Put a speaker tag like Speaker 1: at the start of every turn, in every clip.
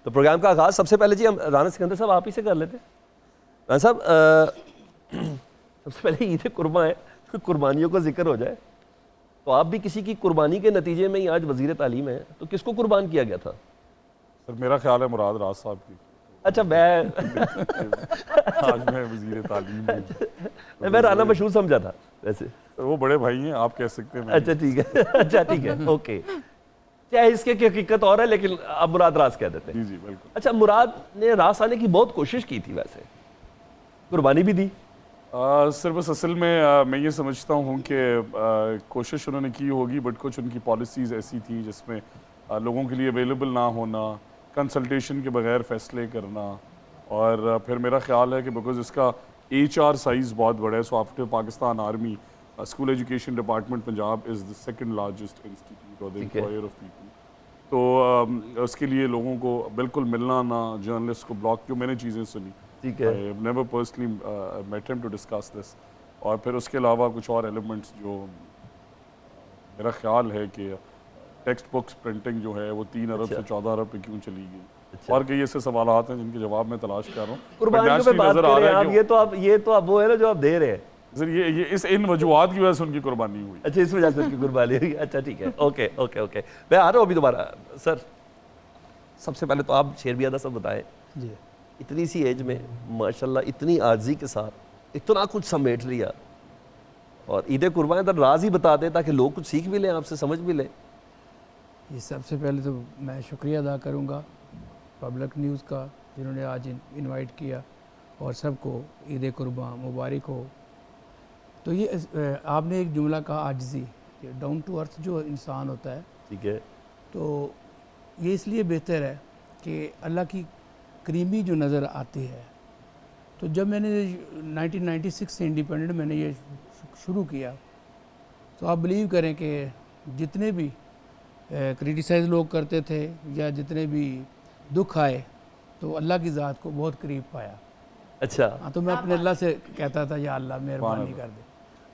Speaker 1: तो प्रोग्राम का आगाज़ सबसे पहले जी हम राना सिकंदर साहब आप ही से कर लेते हैं। राना साहब सबसे पहले ईद कुर्बान है, कुर्बानियों का जिक्र हो जाए, तो आप भी किसी की कुर्बानी के नतीजे में ही आज वजीर तालीम है, तो किसको कुर्बान किया गया था?
Speaker 2: सर मेरा ख्याल है मुराद राज साहब की।
Speaker 1: अच्छा मैं
Speaker 2: आज मैं वजीर तालीम हूँ।
Speaker 1: मैं राना मशहूर समझा था वैसे।
Speaker 2: वो बड़े भाई हैं, आप कह सकते हैं।
Speaker 1: अच्छा ठीक है, अच्छा ठीक है, ओके। चाहे इसके की हकीकत और है, लेकिन आप मुराद राज कह देते हैं।
Speaker 2: जी जी बिल्कुल।
Speaker 1: अच्छा, मुराद ने रास आने की बहुत कोशिश की थी, वैसे कुर्बानी भी दी।
Speaker 2: सर बस असल में मैं ये समझता हूँ कि कोशिश उन्होंने की होगी, बट कुछ उनकी पॉलिसीज़ ऐसी थी जिसमें लोगों के लिए अवेलेबल ना होना, कंसल्टेशन के बगैर फ़ैसले करना, और फिर मेरा ख्याल है कि बिकॉज इसका HR साइज़ बहुत बड़ा है, so after Pakistan army school education department Punjab is the second largest institute और द एम्प्लॉयर ऑफ पीपल। तो उसके लिए लोगों को बिल्कुल मिलना ना, जर्नलिस्ट को ब्लॉक, जो मैंने चीज़ें सुनी,
Speaker 1: ठीक है,
Speaker 2: I have never personally met him to discuss this. और फिर उसके अलावा कुछ और एलिमेंट्स जो मेरा ख्याल है कि टेक्स्ट बुक्स प्रिंटिंग जो है वो 3 अरब से 14 अरब पे क्यों चली गई।
Speaker 1: अच्छा।
Speaker 2: और कई ऐसे सवालात हैं जिनके जवाब मैं तलाश कर रहा हूँ।
Speaker 1: कुर्बानियों पे बात कर रहे हैं आप, ये तो आप वो है ना जो आप दे रहे हैं।
Speaker 2: सर ये इन वजूहात की वजह से उनकी कुर्बानी हुई।
Speaker 1: अच्छा, इस वजह से उनकी कुर्बानी हुई। अच्छा ठीक है, ओके ओके ओके, मैं आ रहा हूँ अभी दोबारा। सर सबसे पहले तो आप शेर बियादा सब बताएं
Speaker 3: जी।
Speaker 1: इतनी सी एज में माशाल्लाह इतनी आर्जी के साथ इतना कुछ समेट लिया, और ईद कुर्बान तो राज ही बता दें ताकि लोग कुछ सीख भी लें, आपसे समझ भी लें।
Speaker 3: ये सबसे पहले तो मैं शुक्रिया अदा करूँगा पब्लिक न्यूज़ का, जिन्होंने आज इनवाइट किया, और सबको ईद कुर्बान मुबारक हो। तो ये आपने एक जुमला कहा आजिज़ी, डाउन टू अर्थ जो इंसान होता है,
Speaker 1: ठीक है,
Speaker 3: तो ये इसलिए बेहतर है कि अल्लाह की करीमी जो नज़र आती है। तो जब मैंने 1996 से इंडिपेंडेंट मैंने ये शुरू किया, तो आप बिलीव करें कि जितने भी क्रिटिसाइज़ लोग करते थे या जितने भी दुख आए, तो अल्लाह की ज़ात को बहुत करीब पाया।
Speaker 1: अच्छा,
Speaker 3: हाँ, तो मैं अपने अल्लाह से कहता था या अल्लाह मेहरबानी कर दे।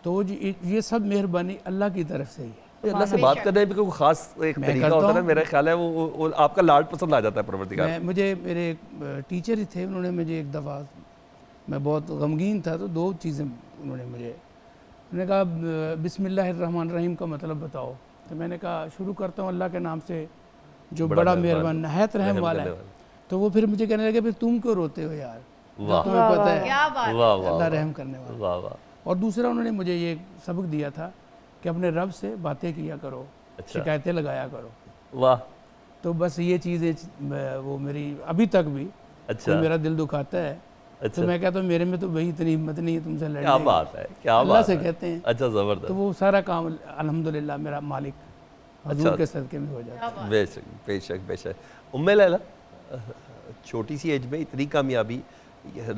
Speaker 3: तो वो ये सब मेहरबानी अल्लाह की तरफ से ही है।
Speaker 1: अल्लाह से बात करने में कोई खास एक तरीका होता है ना, मेरा ख्याल है वो आपका लाड पसंद आ जाता है परवरदिगार।
Speaker 3: मुझे मेरे टीचर ही थे, उन्होंने मुझे एक दफ़ा, मैं बहुत गमगीन था, तो 2 चीज़ें उन्होंने कहा बिस्मिल्लाहिर्रहमानिर्रहीम का मतलब बताओ। तो मैंने कहा शुरू करता हूँ अल्लाह के नाम से जो बड़ा मेहरबान नहायत रहम वाला है। तो वो फिर मुझे कहने लगे फिर तुम क्यों रोते हो यार, तुम्हें पता है अल्लाह रहम करने वाला। और दूसरा उन्होंने मुझे ये सबक दिया था कि अपने रब से बातें किया करो, शिकायतें लगाया करो।
Speaker 1: वाह।
Speaker 3: तो बस ये चीज़ें वो मेरी अभी तक भी मेरा दिल दुखाता है। तो मैं कहता हूँ मेरे में तो भाई इतनी हिम्मत नहीं है तुमसे लड़ने की।
Speaker 1: क्या बात है, क्या
Speaker 3: अल्लाह
Speaker 1: बात
Speaker 3: से
Speaker 1: है।
Speaker 3: कहते हैं।
Speaker 1: अच्छा, जबरदस्त।
Speaker 3: तो वो सारा काम अल्हम्दुलिल्लाह मेरा मालिक हुजूर के सदके में हो जाता है।
Speaker 1: बेशक बेशक बेशक। उम्मे लैला, छोटी सी एज में इतनी कामयाबी,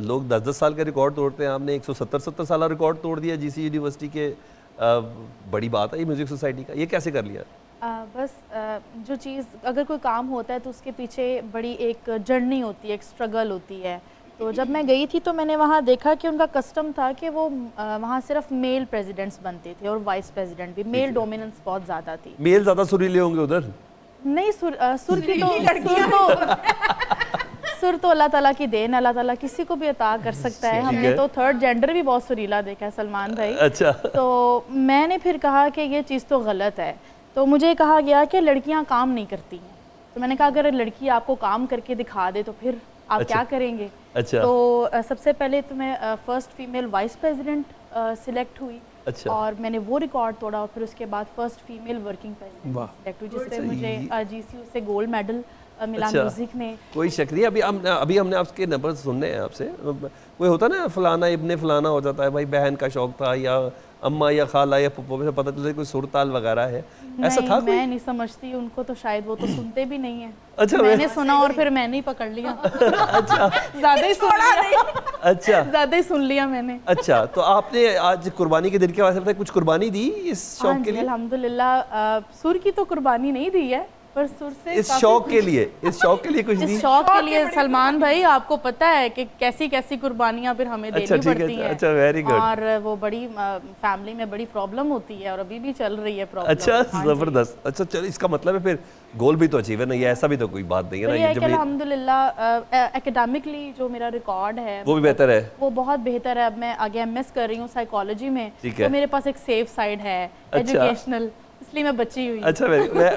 Speaker 1: लोग 10-10 साल का रिकॉर्ड तोड़ते हैं, आपने 170-70 साल रिकॉर्ड तोड़ दिया GC यूनिवर्सिटी के। बड़ी बात है ये म्यूज़िक सोसाइटी का, ये कैसे कर लिया?
Speaker 4: बस जो चीज़ अगर कोई काम होता है तो उसके पीछे बड़ी एक जर्नी होती है, एक स्ट्रगल होती है। तो जब मैं गई थी तो मैंने वहाँ देखा कि उनका कस्टम था कि वो वहाँ सिर्फ मेल प्रेसिडेंट्स बनते थे और वाइस प्रेसिडेंट भी, मेल डोमिनेंस बहुत ज़्यादा थी।
Speaker 1: मेल ज़्यादा सुरीले होंगे उधर?
Speaker 4: नहीं, सुर की सुर तो अल्लाह ताला की देन, अल्लाह ताला किसी को भी अता कर सकता है। हमने तो थर्ड जेंडर भी बहुत सुरीला देखा है, सलमान भाई।
Speaker 1: अच्छा।
Speaker 4: तो मैंने फिर कहा कि ये चीज़ तो गलत है। तो मुझे कहा गया कि लड़कियां काम नहीं करती हैं। तो मैंने कहा अगर लड़की आपको काम करके दिखा दे तो फिर आप क्या करेंगे?
Speaker 1: अच्छा।
Speaker 4: तो सबसे पहले तो मैं first female vice president select हुई।
Speaker 1: अच्छा।
Speaker 4: और मैंने वो रिकॉर्ड तोड़ा, और फिर उसके बाद first female working president select हुई, जिससे मुझे GCU से गोल्ड मेडल मिला म्यूजिक में।
Speaker 1: कोई शक नहीं। अभी हमने आपके नंबर सुनने हैं आपसे। कोई होता ना फलाना इब्ने फलाना हो जाता है, भाई बहन का शौक था या अम्मा या खाला या पप्पो से पता चलता है कोई सुर ताल वगैरह है, ऐसा था कोई?
Speaker 4: मैं नहीं समझती उनको, तो शायद वो तो सुनते भी नहीं है।
Speaker 1: अच्छा,
Speaker 4: मैंने सुना और फिर मैंने ही पकड़ लिया।
Speaker 1: अच्छा,
Speaker 4: ज्यादा ही सुन लिया।
Speaker 1: अच्छा,
Speaker 4: ज्यादा ही सुन लिया मैंने।
Speaker 1: अच्छा, तो आपने आज कुर्बानी के दिन के बाद कुछ कुर्बानी दी इस शौक के लिए?
Speaker 4: अल्हम्दुलिल्लाह। सुर की तो कुर्बानी नहीं दी है, पर सुर से
Speaker 1: इस शौक के लिए कुछ
Speaker 4: इस
Speaker 1: दी?
Speaker 4: शौक के लिए सलमान भाई आपको पता है कि कैसी कैसी कुर्बानियां फिर हमें
Speaker 1: अच्छा,
Speaker 4: देनी
Speaker 1: ठीक है,
Speaker 4: पड़ती हैं।
Speaker 1: अच्छा, very good।
Speaker 4: और वो बड़ी फैमिली में बड़ी प्रॉब्लम होती है और अभी भी चल रही है प्रॉब्लम।
Speaker 1: अच्छा, जबरदस्त। अच्छा चलो, इसका मतलब है फिर गोल भी तो अचीव है ना, ये ऐसा भी तो कोई बात नहीं है ना,
Speaker 4: ये
Speaker 1: ये
Speaker 4: है
Speaker 1: जब
Speaker 4: कि
Speaker 1: ये
Speaker 4: अल्हम्दुलिल्लाह एकेडमिकली जो मेरा रिकॉर्ड है
Speaker 1: वो भी बेहतर है।
Speaker 4: वो बहुत बेहतर है। अब मैं आगे एमएस कर रही हूँ साइकोलॉजी में,
Speaker 1: ठीक
Speaker 4: तो
Speaker 1: है।
Speaker 4: मेरे पास एक सेफ साइड है
Speaker 1: अच्छा।
Speaker 4: एजुकेशनल, इसलिए मैं बची हुई हूँ।
Speaker 1: अच्छा, मैं